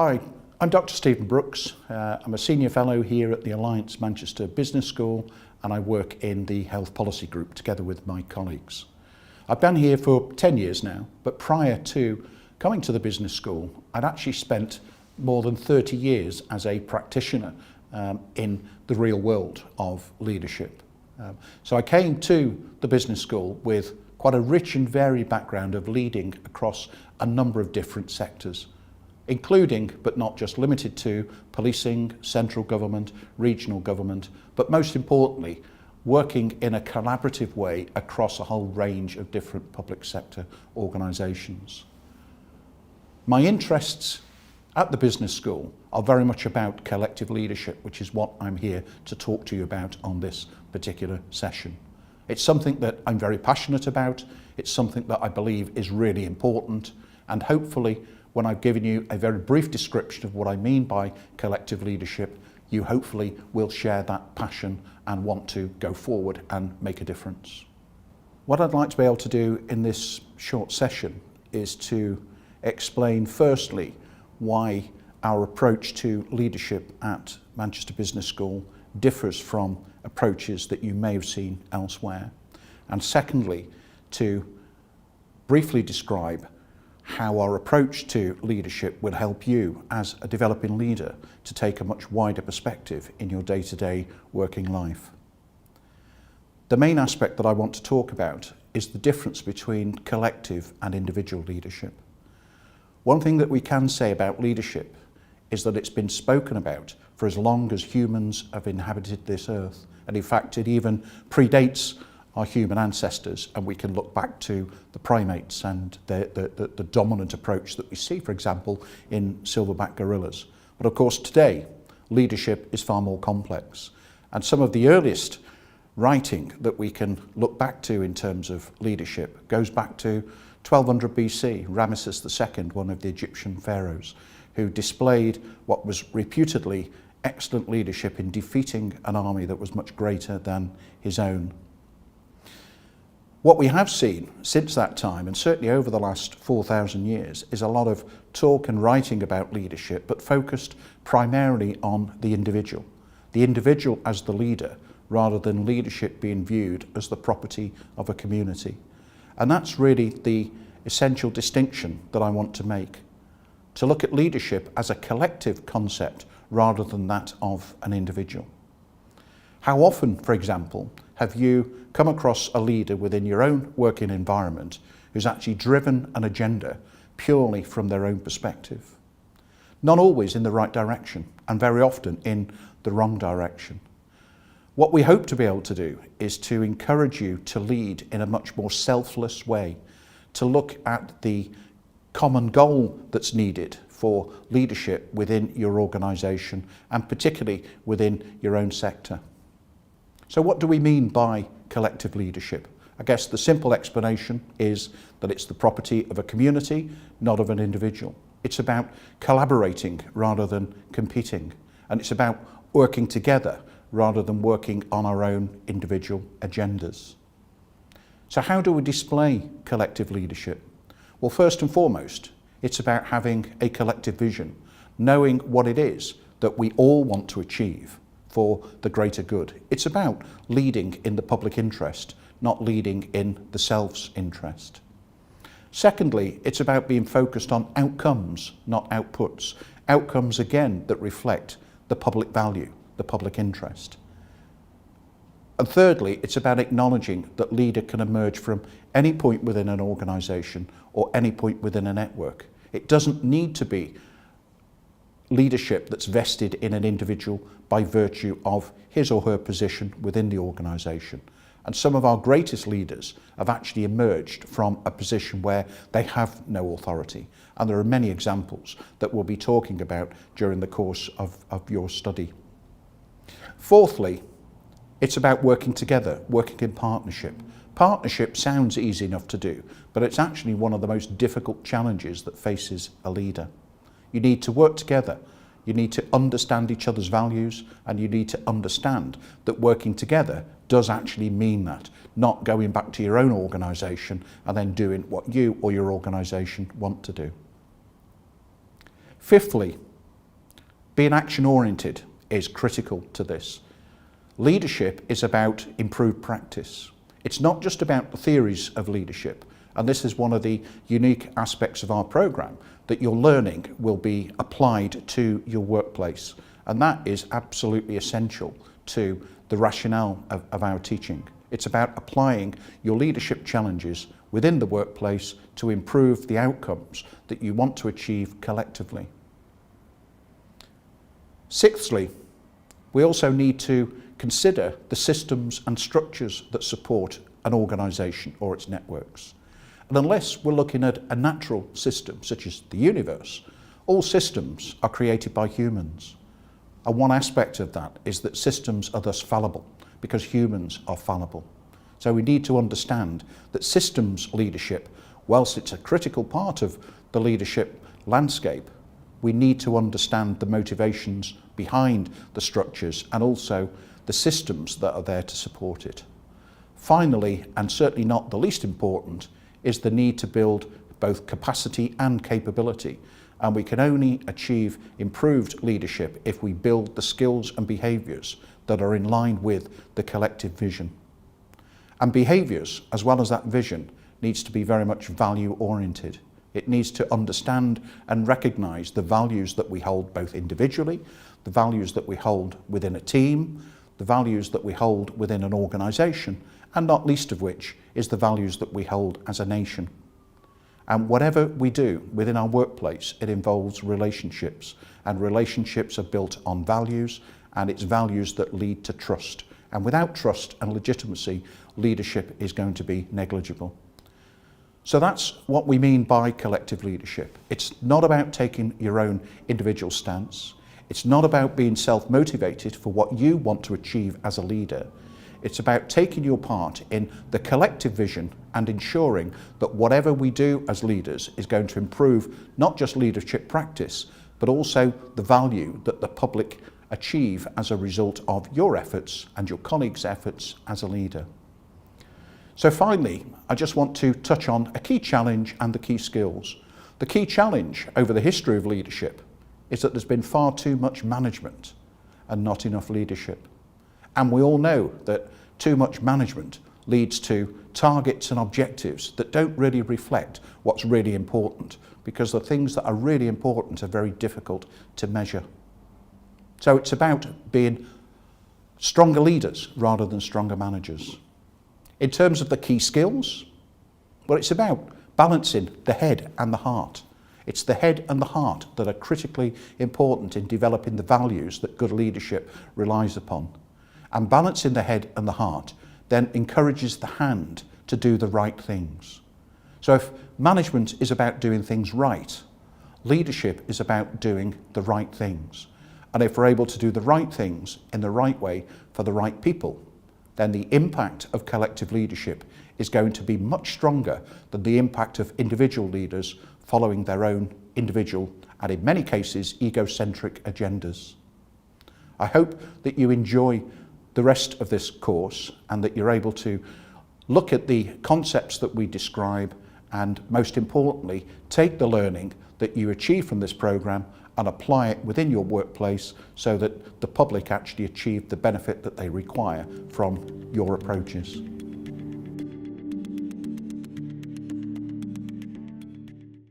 Hi, I'm Dr Stephen Brookes. I'm a Senior Fellow here at the Alliance Manchester Business School, and I work in the Health Policy Group together with my colleagues. I've been here for 10 years now, but prior to coming to the business school, I'd actually spent more than 30 years as a practitioner in the real world of leadership. So I came to the business school with quite a rich and varied background of leading across a number of different sectors, including, but not just limited to, policing, central government, regional government, but most importantly, working in a collaborative way across a whole range of different public sector organisations. My interests at the business school are very much about collective leadership, which is what I'm here to talk to you about on this particular session. It's something that I'm very passionate about, it's something that I believe is really important, and hopefully when I've given you a very brief description of what I mean by collective leadership, you hopefully will share that passion and want to go forward and make a difference. What I'd like to be able to do in this short session is to explain firstly why our approach to leadership at Manchester Business School differs from approaches that you may have seen elsewhere. And secondly, to briefly describe how our approach to leadership will help you as a developing leader to take a much wider perspective in your day-to-day working life. The main aspect that I want to talk about is the difference between collective and individual leadership. One thing that we can say about leadership is that it's been spoken about for as long as humans have inhabited this earth. And in fact, it even predates our human ancestors, and we can look back to the primates and the dominant approach that we see, for example, in silverback gorillas. But of course, today, leadership is far more complex. And some of the earliest writing that we can look back to in terms of leadership goes back to 1200 BC, Ramesses II, one of the Egyptian pharaohs, who displayed what was reputedly excellent leadership in defeating an army that was much greater than his own. What we have seen since that time, and certainly over the last 4,000 years, is a lot of talk and writing about leadership, but focused primarily on the individual as the leader, rather than leadership being viewed as the property of a community. And that's really the essential distinction that I want to make, to look at leadership as a collective concept rather than that of an individual. How often, for example, have you come across a leader within your own working environment who's actually driven an agenda purely from their own perspective? Not always in the right direction, and very often in the wrong direction. What we hope to be able to do is to encourage you to lead in a much more selfless way, to look at the common goal that's needed for leadership within your organisation, and particularly within your own sector. So what do we mean by collective leadership? I guess the simple explanation is that it's the property of a community, not of an individual. It's about collaborating rather than competing, and it's about working together rather than working on our own individual agendas. So how do we display collective leadership? Well, first and foremost, it's about having a collective vision, knowing what it is that we all want to achieve for the greater good. It's about leading in the public interest, not leading in the self's interest. Secondly, it's about being focused on outcomes, not outputs. Outcomes, again, that reflect the public value, the public interest. And thirdly, it's about acknowledging that leader can emerge from any point within an organisation or any point within a network. It doesn't need to be leadership that's vested in an individual by virtue of his or her position within the organisation. And some of our greatest leaders have actually emerged from a position where they have no authority. And there are many examples that we'll be talking about during the course of your study. Fourthly, it's about working together, working in partnership. Partnership sounds easy enough to do, but it's actually one of the most difficult challenges that faces a leader. You need to work together, you need to understand each other's values, and you need to understand that working together does actually mean that, not going back to your own organisation and then doing what you or your organisation want to do. Fifthly, Being action-oriented is critical to this. Leadership is about improved practice. It's not just about the theories of leadership, and this is one of the unique aspects of our programme, that your learning will be applied to your workplace, and that is absolutely essential to the rationale of our teaching. It's about applying your leadership challenges within the workplace to improve the outcomes that you want to achieve collectively. Sixthly, we also need to consider the systems and structures that support an organisation or its networks. And unless we're looking at a natural system such as the universe, all systems are created by humans. And one aspect of that is that systems are thus fallible because humans are fallible. So we need to understand that systems leadership, whilst it's a critical part of the leadership landscape, we need to understand the motivations behind the structures and also the systems that are there to support it. Finally, and certainly not the least important, is the need to build both capacity and capability. And we can only achieve improved leadership if we build the skills and behaviours that are in line with the collective vision. And behaviours, as well as that vision, needs to be very much value-oriented. It needs to understand and recognise the values that we hold both individually, the values that we hold within a team, the values that we hold within an organisation, and not least of which is the values that we hold as a nation. And whatever we do within our workplace, it involves relationships, and relationships are built on values, and it's values that lead to trust. And without trust and legitimacy, leadership is going to be negligible. So that's what we mean by collective leadership. It's not about taking your own individual stance. It's not about being self-motivated for what you want to achieve as a leader. It's about taking your part in the collective vision and ensuring that whatever we do as leaders is going to improve not just leadership practice, but also the value that the public achieve as a result of your efforts and your colleagues' efforts as a leader. So finally, I just want to touch on a key challenge and the key skills. The key challenge over the history of leadership is that there's been far too much management and not enough leadership. And we all know that too much management leads to targets and objectives that don't really reflect what's really important, because the things that are really important are very difficult to measure. So it's about being stronger leaders rather than stronger managers. In terms of the key skills, well, it's about balancing the head and the heart. It's the head and the heart that are critically important in developing the values that good leadership relies upon. And balancing the head and the heart then encourages the hand to do the right things. So if management is about doing things right, leadership is about doing the right things. And if we're able to do the right things in the right way for the right people, then the impact of collective leadership is going to be much stronger than the impact of individual leaders following their own individual and in many cases egocentric agendas. I hope that you enjoy the rest of this course and that you're able to look at the concepts that we describe and, most importantly, take the learning that you achieve from this programme and apply it within your workplace so that the public actually achieve the benefit that they require from your approaches.